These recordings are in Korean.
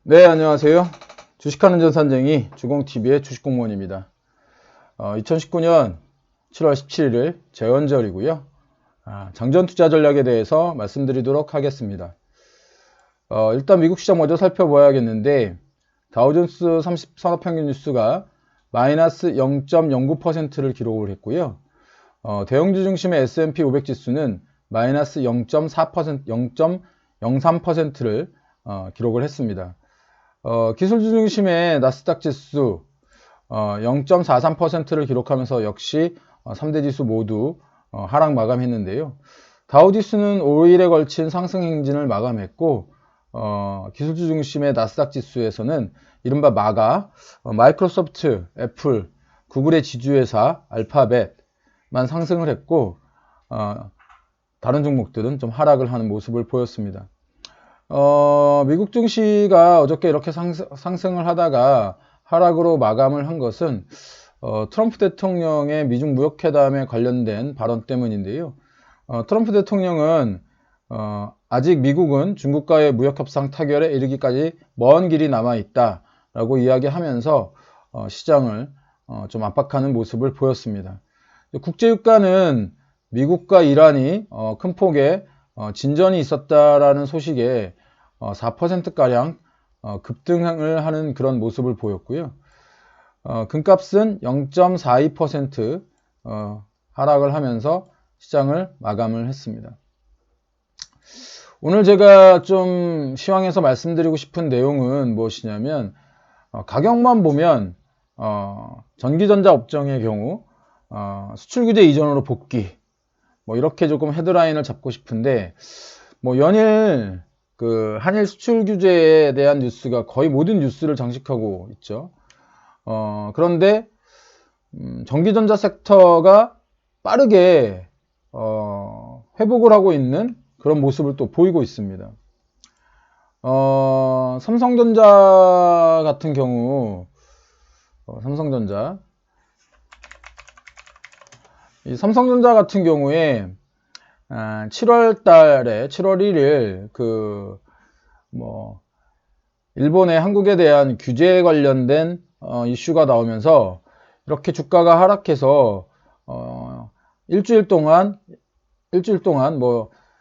네, 안녕하세요. 주식하는 전산쟁이 주공TV의 주식공무원입니다. 2019년 7월 17일 재원절이고요. 장전 투자 전략에 대해서 말씀드리도록 하겠습니다. 일단 미국 시장 먼저 살펴봐야겠는데 다우존스 30 산업평균 지수가 마이너스 0.09%를 기록을 했고요. 대형주 중심의 S&P 500 지수는 마이너스 0.4%, 0.03%를 기록을 했습니다. 기술주 중심의 나스닥 지수 0.43%를 기록하면서 역시 3대 지수 모두 하락 마감했는데요. 다우지수는 5일에 걸친 상승 행진을 마감했고 기술주 중심의 나스닥 지수에서는 이른바 마가, 마이크로소프트, 애플, 구글의 지주회사 알파벳만 상승을 했고 다른 종목들은 좀 하락을 하는 모습을 보였습니다. 미국 증시가 어저께 이렇게 상승을 하다가 하락으로 마감을 한 것은 트럼프 대통령의 미중 무역회담에 관련된 발언 때문인데요. 트럼프 대통령은 아직 미국은 중국과의 무역협상 타결에 이르기까지 먼 길이 남아있다 라고 이야기하면서 시장을 좀 압박하는 모습을 보였습니다. 국제유가는 미국과 이란이 큰 폭의 진전이 있었다라는 소식에 4%가량 급등을 하는 그런 모습을 보였고요. 금값은 0.42% 하락을 하면서 시장을 마감을 했습니다. 오늘 제가 좀 시황에서 말씀드리고 싶은 내용은 무엇이냐면 가격만 보면 전기전자 업종의 경우 수출규제 이전으로 복귀 뭐 이렇게 조금 헤드라인을 잡고 싶은데 뭐 연일 그 한일 수출 규제에 대한 뉴스가 거의 모든 뉴스를 장식하고 있죠. 그런데 전기전자 섹터가 빠르게 회복을 하고 있는 그런 모습을 또 보이고 있습니다. 삼성전자 같은 경우 삼성전자 같은 경우에 7월 달에 7월 1일 일본의 한국에 대한 규제에 관련된 이슈가 나오면서 이렇게 주가가 하락해서 일주일 동안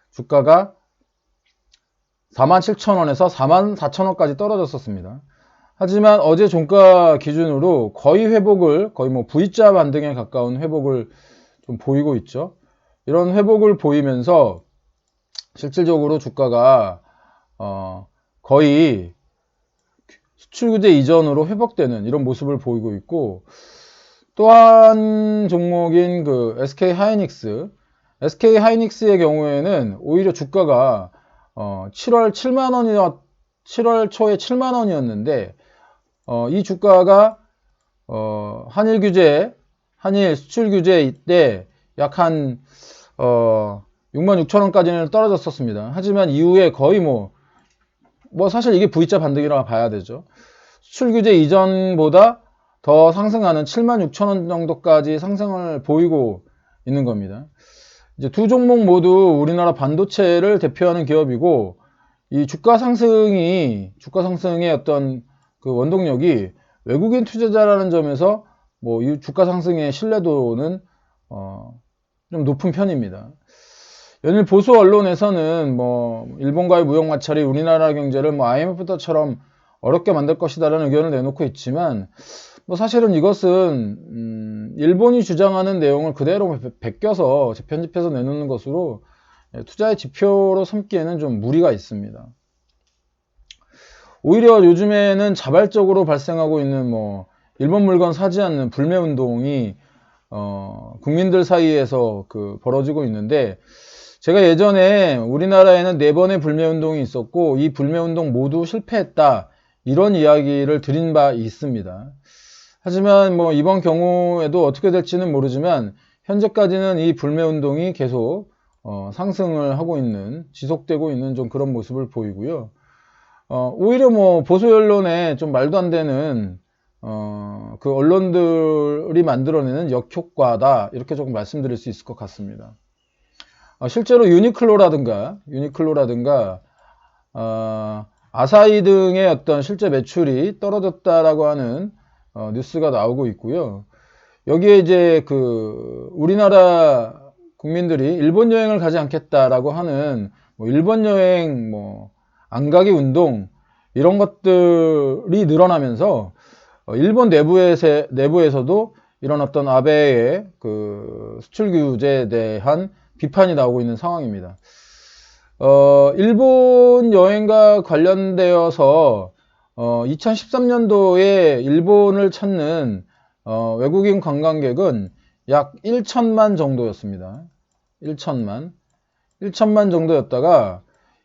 주가가 47,000원에서 44,000원까지 떨어졌었습니다. 하지만 어제 종가 기준으로 거의 V자 반등에 가까운 회복을 좀 보이고 있죠. 이런 회복을 보이면서 실질적으로 주가가 거의 수출규제 이전으로 회복되는 이런 모습을 보이고 있고, 또 한 종목인 그 SK 하이닉스의 경우에는 오히려 주가가 7월 초에 7만 원이었는데 이 주가가 한일 수출 규제 때 약 한 66,000원까지는 떨어졌었습니다. 하지만 이후에 거의 사실 이게 V자 반등이라고 봐야 되죠. 수출 규제 이전보다 더 상승하는 76,000원 정도까지 상승을 보이고 있는 겁니다. 이제 두 종목 모두 우리나라 반도체를 대표하는 기업이고, 이 주가 상승의 어떤 그 원동력이 외국인 투자자라는 점에서 이 주가 상승의 신뢰도는 좀 높은 편입니다. 연일 보수 언론에서는 일본과의 무역 마찰이 우리나라 경제를 IMF처럼 어렵게 만들 것이다라는 의견을 내놓고 있지만 사실은 이것은 일본이 주장하는 내용을 그대로 베껴서 재편집해서 내놓는 것으로 투자의 지표로 삼기에는 좀 무리가 있습니다. 오히려 요즘에는 자발적으로 발생하고 있는 일본 물건 사지 않는 불매 운동이 국민들 사이에서 벌어지고 있는데, 제가 예전에 우리나라에는 4번의 불매 운동이 있었고 이 불매 운동 모두 실패했다 이런 이야기를 드린 바 있습니다. 하지만 이번 경우에도 어떻게 될지는 모르지만 현재까지는 이 불매 운동이 계속 상승을 하고 있는, 지속되고 있는 좀 그런 모습을 보이고요. 오히려 보수 언론에 좀 말도 안 되는 그 언론들이 만들어내는 역효과다 이렇게 조금 말씀드릴 수 있을 것 같습니다. 실제로 유니클로라든가 아사히 등의 어떤 실제 매출이 떨어졌다라고 하는 뉴스가 나오고 있고요. 여기에 이제 우리나라 국민들이 일본 여행을 가지 않겠다라고 하는 뭐 일본 여행 안 가기 운동 이런 것들이 늘어나면서 일본 내부에서도 이런 어떤 아베의 수출 규제에 대한 비판이 나오고 있는 상황입니다. 일본 여행과 관련되어서 2013년도에 일본을 찾는 외국인 관광객은 약 1천만 정도였습니다. 1천만 정도였다가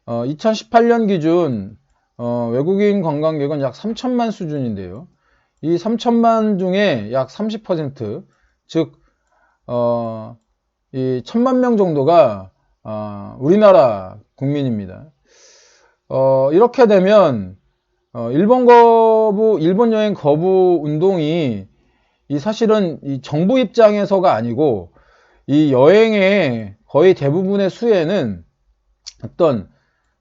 2018년 기준 외국인 관광객은 약 3천만 수준인데요. 이 3천만 중에 약 30%, 즉 이 1천만 명 정도가 우리나라 국민입니다. 이렇게 되면 일본 여행 거부 운동이 사실은 이 정부 입장에서가 아니고 이 여행의 거의 대부분의 수혜는 어떤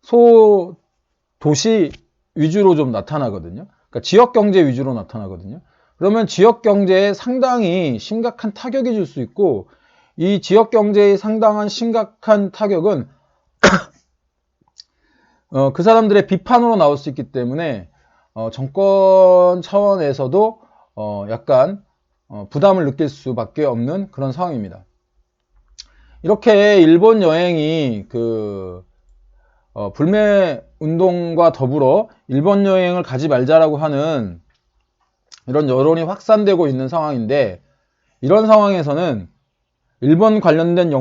소도시 위주로 좀 나타나거든요. 그러니까 지역 경제 위주로 나타나거든요. 그러면 지역 경제에 상당히 심각한 타격이 줄 수 있고, 이 지역 경제에 상당한 심각한 타격은 그 사람들의 비판으로 나올 수 있기 때문에 정권 차원에서도 약간 부담을 느낄 수밖에 없는 그런 상황입니다. 이렇게 일본 여행이 불매 운동과 더불어 일본 여행을 가지 말자라고 하는 이런 여론이 확산되고 있는 상황인데, 이런 상황에서는 일본 관련된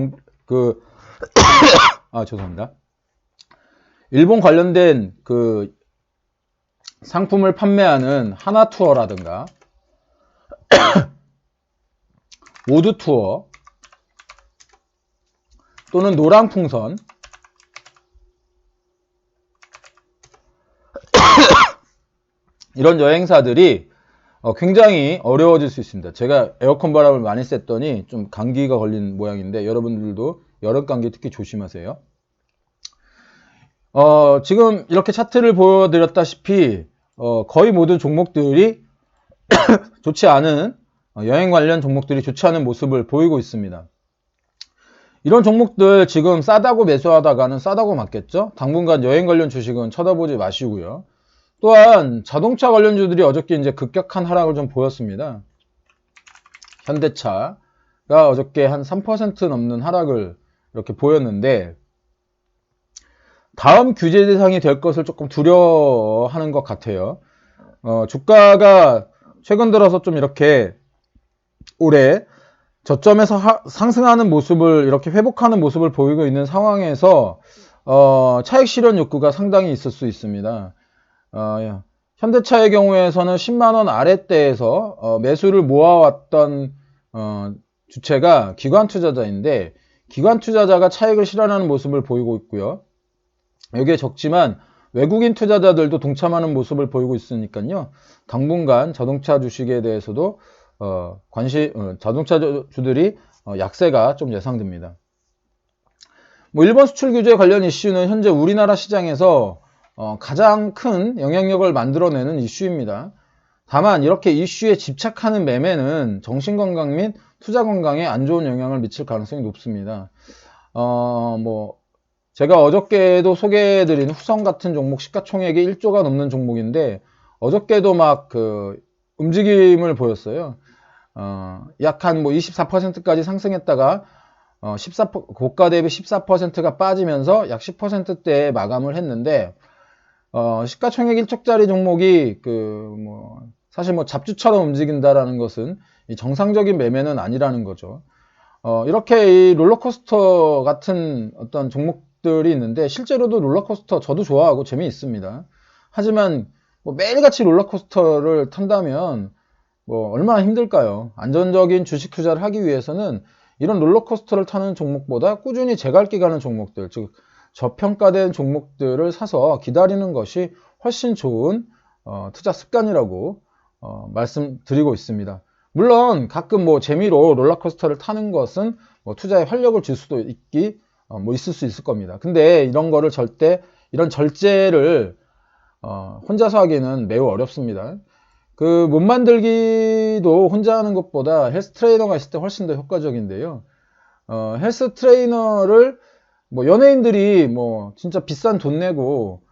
죄송합니다. 일본 관련된 상품을 판매하는 하나투어라든가 모드투어 또는 노랑풍선 이런 여행사들이 굉장히 어려워질 수 있습니다. 제가 에어컨 바람을 많이 쐈더니 좀 감기가 걸린 모양인데, 여러분들도 여름 감기 특히 조심하세요. 지금 이렇게 차트를 보여드렸다시피 거의 모든 종목들이 좋지 않은 여행 관련 종목들이 좋지 않은 모습을 보이고 있습니다. 이런 종목들 지금 싸다고 매수하다가는 싸다고 맞겠죠? 당분간 여행 관련 주식은 쳐다보지 마시고요. 또한 자동차 관련주들이 어저께 이제 급격한 하락을 좀 보였습니다. 현대차가 어저께 한 3% 넘는 하락을 이렇게 보였는데, 다음 규제 대상이 될 것을 조금 두려워하는 것 같아요. 주가가 최근 들어서 좀 이렇게 올해 저점에서 상승하는 모습을, 이렇게 회복하는 모습을 보이고 있는 상황에서 차익 실현 욕구가 상당히 있을 수 있습니다. 현대차의 경우에서는 10만원 아래대에서 매수를 모아왔던 주체가 기관 투자자인데, 기관 투자자가 차익을 실현하는 모습을 보이고 있고요. 여기에 적지만 외국인 투자자들도 동참하는 모습을 보이고 있으니까요. 당분간 자동차 주식에 대해서도 자동차주들이 약세가 좀 예상됩니다. 일본 수출 규제 관련 이슈는 현재 우리나라 시장에서 가장 큰 영향력을 만들어내는 이슈입니다. 다만 이렇게 이슈에 집착하는 매매는 정신건강 및 투자건강에 안 좋은 영향을 미칠 가능성이 높습니다. 제가 어저께도 소개해드린 후성 같은 종목, 시가총액이 1조가 넘는 종목인데 어저께도 막 움직임을 보였어요. 약 한 24%까지 상승했다가 고가 대비 14%가 빠지면서 약 10%대에 마감을 했는데, 시가총액 1조짜리 종목이 사실 잡주처럼 움직인다라는 것은 정상적인 매매는 아니라는 거죠. 이렇게 이 롤러코스터 같은 어떤 종목들이 있는데, 실제로도 롤러코스터 저도 좋아하고 재미있습니다. 하지만 매일같이 롤러코스터를 탄다면 얼마나 힘들까요? 안전적인 주식 투자를 하기 위해서는 이런 롤러코스터를 타는 종목보다 꾸준히 제갈기 가는 종목들, 즉 저평가된 종목들을 사서 기다리는 것이 훨씬 좋은 투자 습관이라고 말씀드리고 있습니다. 물론 가끔 재미로 롤러코스터를 타는 것은 투자에 활력을 줄 수도 있을 수 있을 겁니다. 근데 이런 거를 이런 절제를 혼자서 하기는 매우 어렵습니다. 그 몸 만들기도 혼자 하는 것보다 헬스 트레이너가 있을 때 훨씬 더 효과적인데요. 헬스 트레이너를 뭐 연예인들이 뭐 진짜 비싼 돈 내고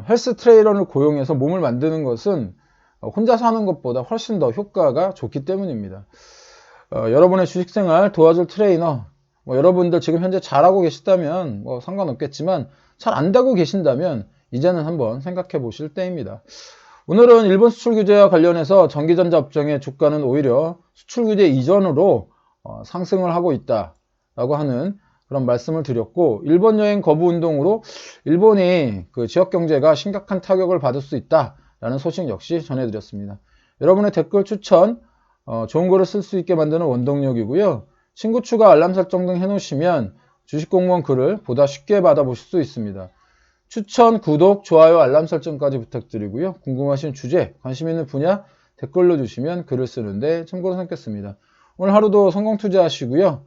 헬스 트레이너를 고용해서 몸을 만드는 것은 혼자서 하는 것보다 훨씬 더 효과가 좋기 때문입니다. 여러분의 주식생활 도와줄 트레이너, 뭐 여러분들 지금 현재 잘하고 계시다면 뭐 상관없겠지만 잘 안 되고 계신다면 이제는 한번 생각해 보실 때입니다. 오늘은 일본 수출 규제와 관련해서 전기전자 업종의 주가는 오히려 수출 규제 이전으로 상승을 하고 있다라고 하는 그런 말씀을 드렸고, 일본 여행 거부 운동으로 일본이 그 지역 경제가 심각한 타격을 받을 수 있다라는 소식 역시 전해드렸습니다. 여러분의 댓글 추천, 좋은 글을 쓸 수 있게 만드는 원동력이고요. 친구 추가, 알람 설정 등 해놓으시면 주식공무원 글을 보다 쉽게 받아보실 수 있습니다. 추천, 구독, 좋아요, 알람 설정까지 부탁드리고요. 궁금하신 주제, 관심 있는 분야 댓글로 주시면 글을 쓰는데 참고로 삼겠습니다. 오늘 하루도 성공 투자하시고요.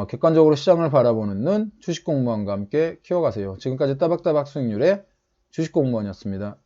객관적으로 시장을 바라보는 눈, 주식공무원과 함께 키워가세요. 지금까지 따박따박 수익률의 주식공무원이었습니다.